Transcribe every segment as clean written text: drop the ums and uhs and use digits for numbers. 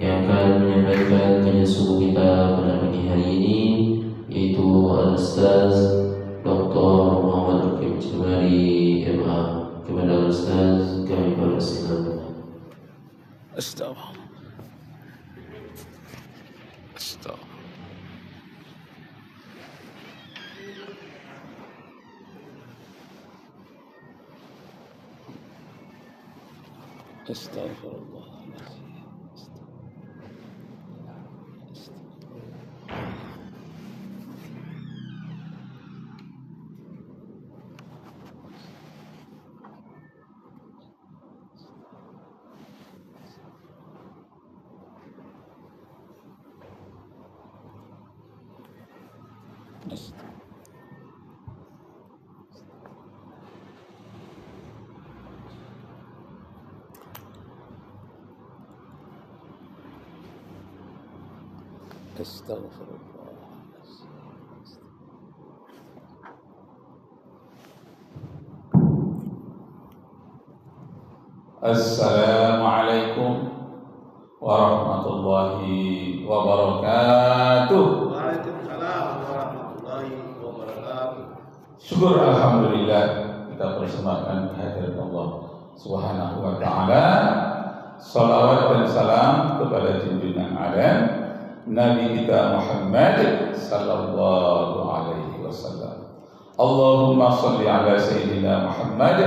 yang akan menyampaikan kajian subuh kita pada pagi hari ini, yaitu Al-Ustaz Dr. Muhammad Rafiq Jabari MA. Kepada Al-Ustaz kami persilakan. Astagfirullah. Assalamualaikum warahmatullahi wabarakatuh. Waalaikumsalam warahmatullahi wabarakatuh. Syukur alhamdulillah kita persembahkan kehadirat Allah Subhanahu wa taala. Salawat dan salam kepada junjungan alam Nabi kita Muhammad sallallahu alaihi wasallam. Allahumma shalli ala sayyidina Muhammad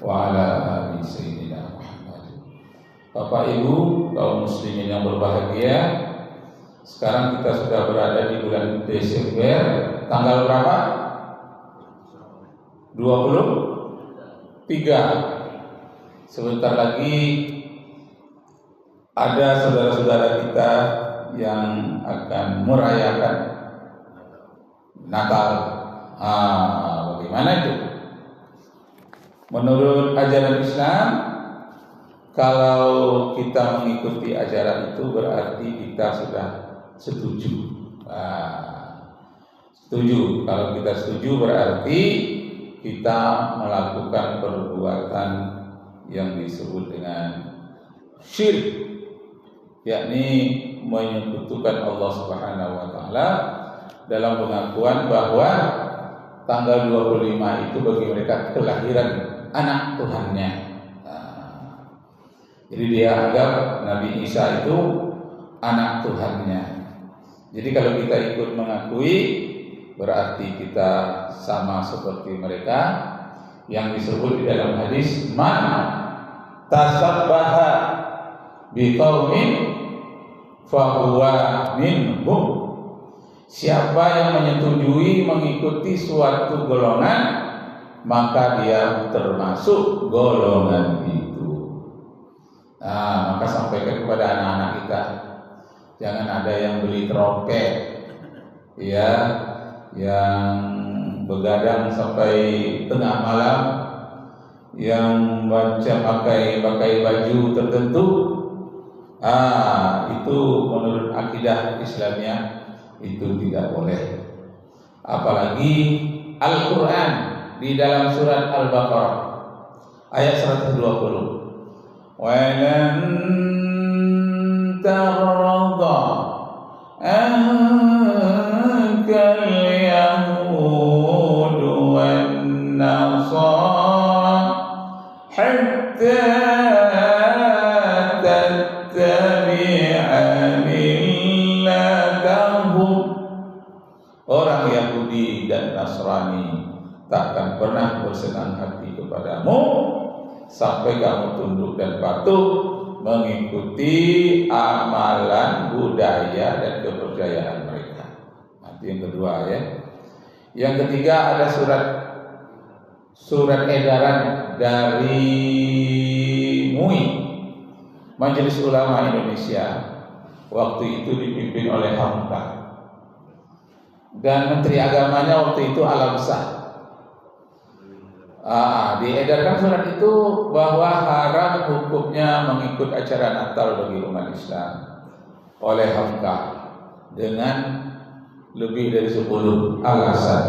wa ala ali sayyidina Muhammad. Bapak Ibu kaum muslimin yang berbahagia, sekarang kita sudah berada di bulan Desember, tanggal berapa? 23. Sebentar lagi ada saudara-saudara kita yang akan merayakan Natal. Bagaimana itu? Menurut ajaran Islam, kalau kita mengikuti ajaran itu berarti kita sudah setuju. Setuju. Kalau kita setuju berarti kita melakukan perbuatan yang disebut dengan syirik, yakni menyekutukan Allah Subhanahu wa taala dalam pengakuan bahwa tanggal 25 itu bagi mereka kelahiran anak Tuhannya. Jadi dia anggap Nabi Isa itu anak Tuhannya. Jadi kalau kita ikut mengakui berarti kita sama seperti mereka yang disebut di dalam hadis, man tasabbaha biqaumin fahuwa minhum. Siapa yang menyetujui mengikuti suatu golongan, maka dia termasuk golongan itu. Maka sampaikan kepada anak-anak kita, jangan ada yang beli trompet, ya, yang begadang sampai tengah malam, yang pakai baju tertentu. Itu menurut akidah Islamnya itu tidak boleh. Apalagi Al-Quran di dalam surat Al-Baqarah ayat 120, walan tarda ankal yahud wan nasara hatta orang Yahudi dan Nasrani takkan pernah bersenang hati kepadamu sampai kamu tunduk dan patuh mengikuti amalan, budaya dan kepercayaan mereka. Nanti yang kedua ya. Yang ketiga ada surat edaran dari MUI, Majelis Ulama Indonesia. Waktu itu dipimpin oleh Hamka. Dan Menteri Agamanya waktu itu Alamsah. Diedarkan surat itu bahwa haram hukumnya mengikut acara Natal bagi umat Islam oleh Hamka dengan lebih dari 10 alasan.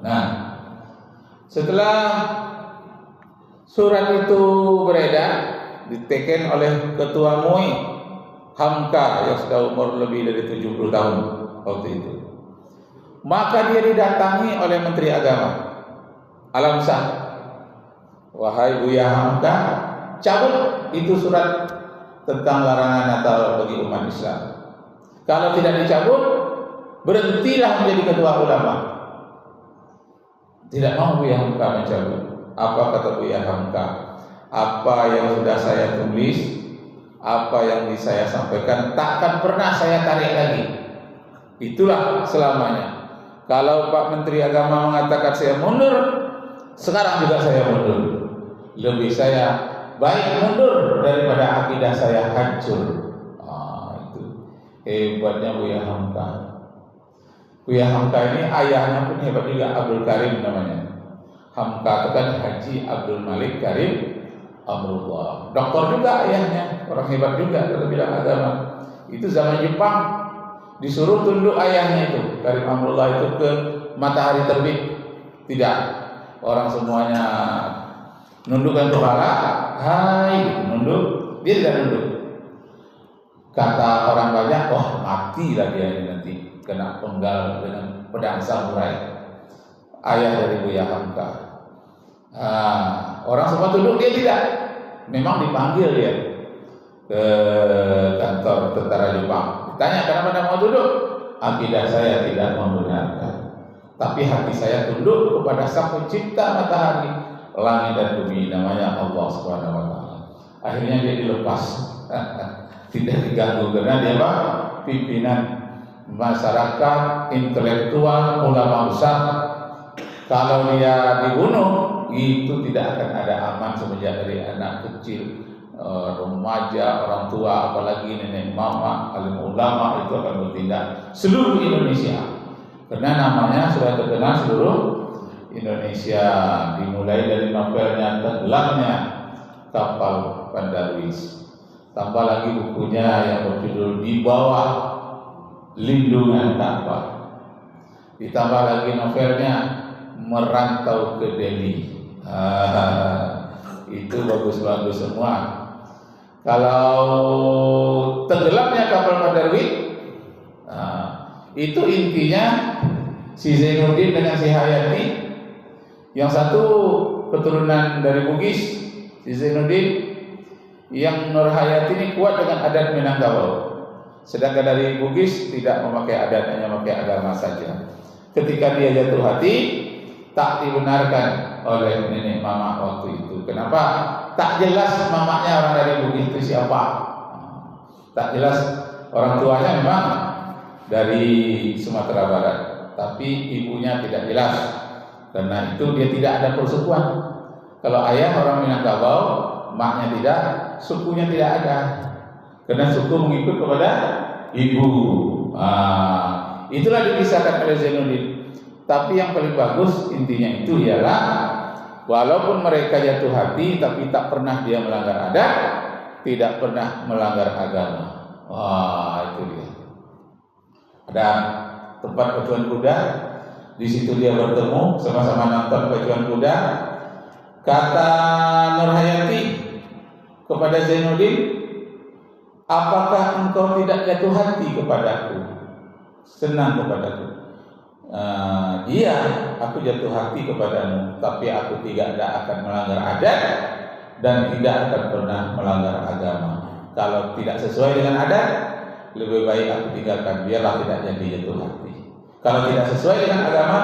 Nah, setelah surat itu beredar, diteken oleh Ketua MUI Hamka yang sudah umur lebih dari 70 tahun waktu itu. Maka dia didatangi oleh Menteri Agama Alam Shah. Wahai Buya Hamka, cabut itu surat tentang larangan Natal bagi umat Islam. Kalau tidak dicabut, berhentilah menjadi ketua ulama. Tidak mau Buya Hamka mencabut. Apa kata Buya Hamka? Apa yang sudah saya tulis, apa yang saya sampaikan, takkan pernah saya tarik lagi. Itulah selamanya. Kalau Pak Menteri Agama mengatakan saya mundur, sekarang juga saya mundur. Lebih saya baik mundur daripada akidah saya hancur. Itu hebatnya Buya Hamka. Buya Hamka ini ayahnya pun hebat juga, Abdul Karim namanya. Hamka itu kan Haji Abdul Malik Karim Amrullah. Doktor juga ayahnya, orang hebat juga dalam bidang agama. Itu zaman Jepang disuruh tunduk ayahnya itu, Karim Amrullah itu ke matahari terbit. Tidak, orang semuanya nundukkan kepala, hai, nunduk. Dia tidak nunduk. Kata orang banyak, wah matilah dia ini nanti kena penggal dengan pedang samurai. Ayah dari Buya Hamka. Orang semua tunduk, dia tidak. Memang dipanggil dia ke kantor tentara Jepang. Ditanya kenapa tidak mau tunduk? Akidah saya tidak membenarkan, tapi hati saya tunduk kepada Sang Pencipta matahari, langit dan bumi, namanya Allah Subhanahu wa taala. Akhirnya dia dilepas. Tidak diganggu karena dia apa? Pimpinan masyarakat, intelektual, ulama besar. Kalau dia dibunuh, itu tidak akan ada aman semenjak dari anak kecil, remaja, orang tua, apalagi nenek mama, alim ulama itu akan bertindak seluruh Indonesia. Karena namanya sudah terkenal seluruh Indonesia, dimulai dari novelnya Tenggelamnya Kapal Pandarwis. Tambah lagi bukunya yang berjudul Di Bawah Lindungan Kapal. Ditambah lagi novelnya Merantau ke Delhi. Itu bagus-bagus semua. Kalau Tenggelamnya Kapal Pandarwis, itu intinya si Zainuddin dengan si Hayati, yang satu keturunan dari Bugis, si Zainuddin, yang Nur Hayati ini kuat dengan adat Minangkabau, sedangkan dari Bugis tidak memakai adat, hanya memakai agama saja. Ketika dia jatuh hati, tak dibenarkan oleh nenek mama waktu itu. Kenapa? Tak jelas mamanya orang dari Bugis itu siapa. Tak jelas, orang tuanya memang dari Sumatera Barat, tapi ibunya tidak jelas. Karena itu dia tidak ada persukuan. Kalau ayah orang Minangkabau, maknya tidak, sukunya tidak ada. Karena suku mengikut kepada ibu. Itulah dipisahkan oleh Zainuddin. Tapi yang paling bagus intinya itu ialah walaupun mereka jatuh hati, tapi tak pernah dia melanggar adat, tidak pernah melanggar agama. Itu dia. Ada tempat pacuan kuda, di situ dia bertemu, sama-sama nonton pacuan kuda. Kata Nur Hayati kepada Zainuddin, apakah engkau tidak jatuh hati kepadaku, senang kepadaku? Iya, aku jatuh hati kepadamu, tapi aku tidak akan melanggar adat dan tidak akan pernah melanggar agama. Kalau tidak sesuai dengan adat, lebih baik aku tinggalkan, biarlah tidak jadi jatuh hati. Kalau tidak sesuai dengan agama,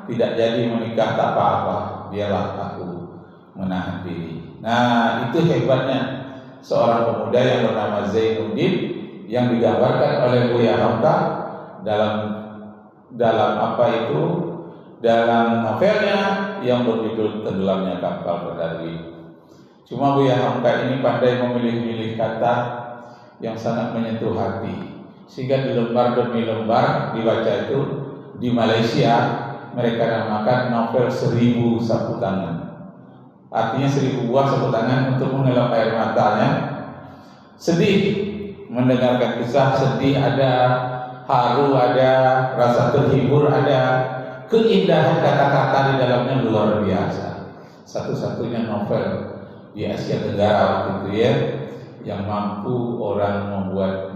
tidak jadi menikah, tak apa-apa, biarlah aku menahan diri. Nah, itu hebatnya seorang pemuda yang bernama Zainuddin, yang digambarkan oleh Buya Hamka dalam apa itu, dalam novelnya yang berjudul Tenggelamnya Kapal Pandarwis. Cuma Buya Hamka ini pandai memilih-milih kata yang sangat menyentuh hati, sehingga di lembar demi lembar dibaca itu. Di Malaysia mereka namakan novel 1000 sapu tangan. Artinya 1000 buah sapu tangan untuk mengelap air matanya. Sedih mendengarkan kisah, sedih ada, haru ada, rasa terhibur ada, keindahan kata-kata di dalamnya luar biasa. Satu-satunya novel di Asia Tenggara waktu itu ya, yang mampu orang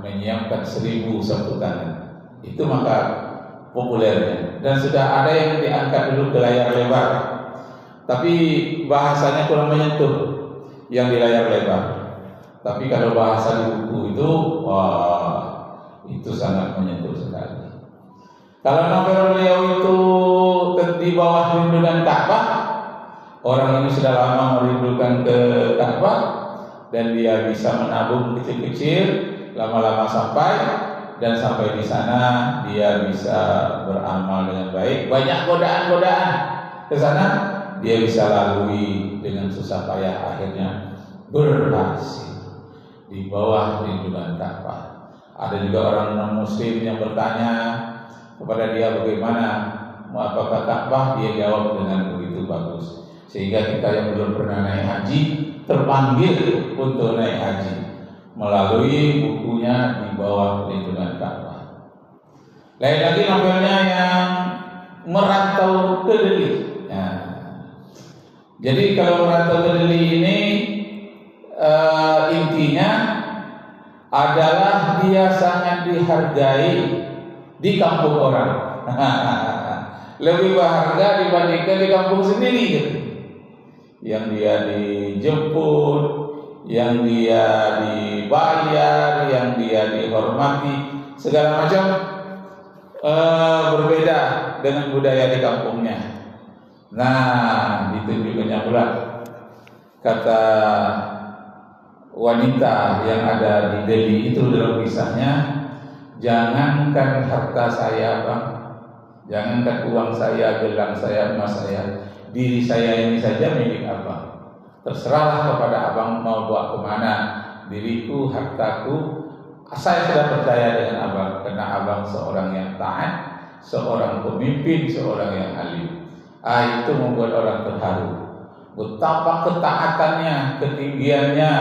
menyiapkan 1000 sapu tangan. Itu maka populernya. Dan sudah ada yang diangkat dulu ke layar lebar, tapi bahasanya kurang menyentuh yang di layar lebar. Tapi kalau bahasa di buku itu, wah, itu sangat menyentuh sekali. Kalau novel beliau itu di bawah lindungan Ka'bah, orang ini sudah lama merindukan ke Ka'bah dan dia bisa menabung kecil-kecil, lama-lama sampai, dan sampai di sana dia bisa beramal dengan baik. Banyak godaan-godaan ke sana dia bisa lalui dengan susah payah, akhirnya berhasil di bawah lindungan Ka'bah. Ada juga orang non-muslim yang bertanya kepada dia bagaimana, apakah Ka'bah, dia jawab dengan begitu bagus, sehingga kita yang belum pernah naik haji terpanggil untuk naik haji melalui bukunya Di Bawah Lindungan Ka'bah. Lain lagi novelnya yang Merantau ke Delhi. Jadi kalau Merantau ke Delhi ini intinya adalah dia sangat dihargai di kampung orang. Lebih berharga dibandingkan di kampung sendiri gitu. Yang dia dijemput, yang dia dibayar, yang dia dihormati, segala macam berbeda dengan budaya di kampungnya. Nah, ditunjukkannya pula kata wanita yang ada di Delhi itu dalam kisahnya, jangankan harta saya Bang, jangankan uang saya, gelang saya, emas saya, diri saya ini saja milik Abang. Terserahlah kepada Abang mau bawa kemana, diriku, hartaku, saya sudah percaya dengan Abang, karena Abang seorang yang taat, seorang pemimpin, seorang yang alim. Itu membuat orang terharu. Betapa ketaatannya, ketinggiannya,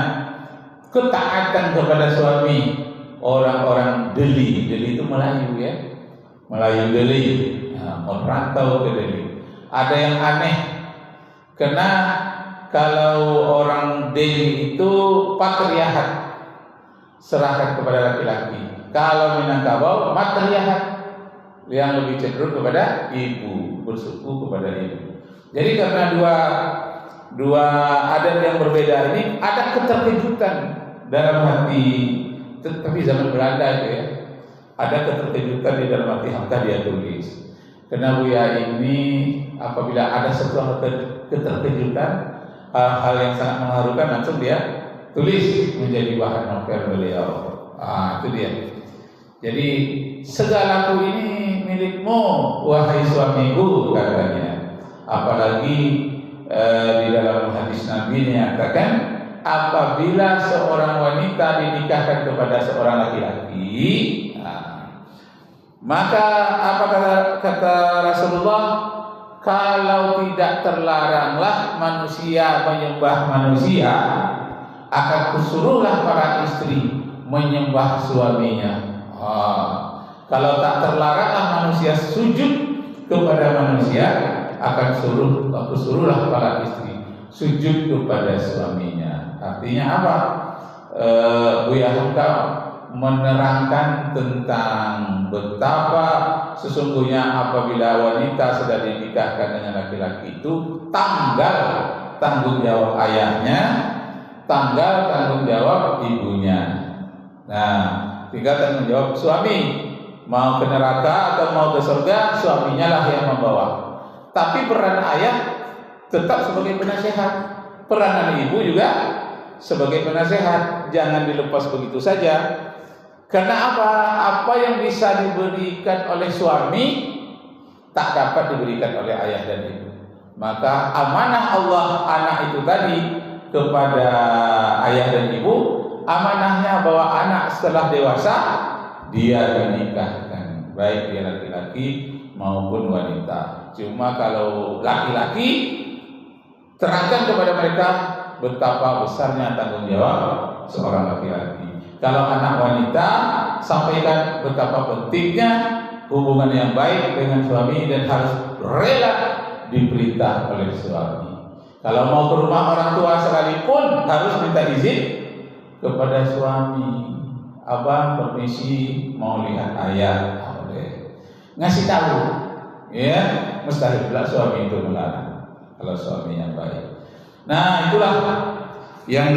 ketaatan kepada suami orang-orang Delhi. Delhi itu Melayu ya, Melayu Delhi. Merantau ke Delhi. Ada yang aneh, karena kalau orang Delhi itu patriarkat, serahkan kepada laki-laki. Kalau Minangkabau matriarkat, yang lebih cenderung kepada ibu, bersuku kepada ibu. Jadi karena dua adat yang berbeda ini, ada keterkejutan dalam hati. Tapi zaman Belanda itu ya, ada keterkejutan di dalam hati Hamka, dia tulis. Karena Buya ini apabila ada sesuatu keterkejutan, hal yang sangat mengharukan, langsung dia tulis menjadi bahan novel beliau. Itu dia. Jadi segalaku ini milikmu, wahai suamiku, katanya. Apalagi di dalam hadis Nabi nyatakan, apabila seorang wanita dinikahkan kepada seorang laki-laki, maka apa kata Rasulullah, kalau tidak terlaranglah manusia menyembah manusia, akan kusuruhlah para istri menyembah suaminya. Kalau tak terlaranglah manusia sujud kepada manusia, akan suruhlah para istri sujud kepada suaminya. Artinya apa? Buya Hamka menerangkan tentang betapa sesungguhnya apabila wanita sudah dinikahkan dengan laki-laki itu tanggung jawab ayahnya, tanggung jawab ibunya. Nah, tinggal tanggung jawab suami, mau ke neraka atau mau ke surga, suaminya lah yang membawa. Tapi peran ayah tetap sebagai penasehat, peranan ibu juga sebagai penasehat, jangan dilepas begitu saja. Karena apa yang bisa diberikan oleh suami tak dapat diberikan oleh ayah dan ibu. Maka amanah Allah anak itu tadi kepada ayah dan ibu, amanahnya bahwa anak setelah dewasa dia dinikahkan, baik dia laki-laki maupun wanita. Cuma kalau laki-laki, terangkan kepada mereka betapa besarnya tanggung jawab seorang laki-laki. Kalau anak wanita, sampaikan betapa pentingnya hubungan yang baik dengan suami dan harus rela diperintah oleh suami. Kalau mau ke rumah orang tua sekalipun harus minta izin kepada suami, abang permisi mau lihat ayah, boleh. Ngasih tahu, ya, mustahil pula suami itu melarang kalau suami yang baik. Nah, itulah yang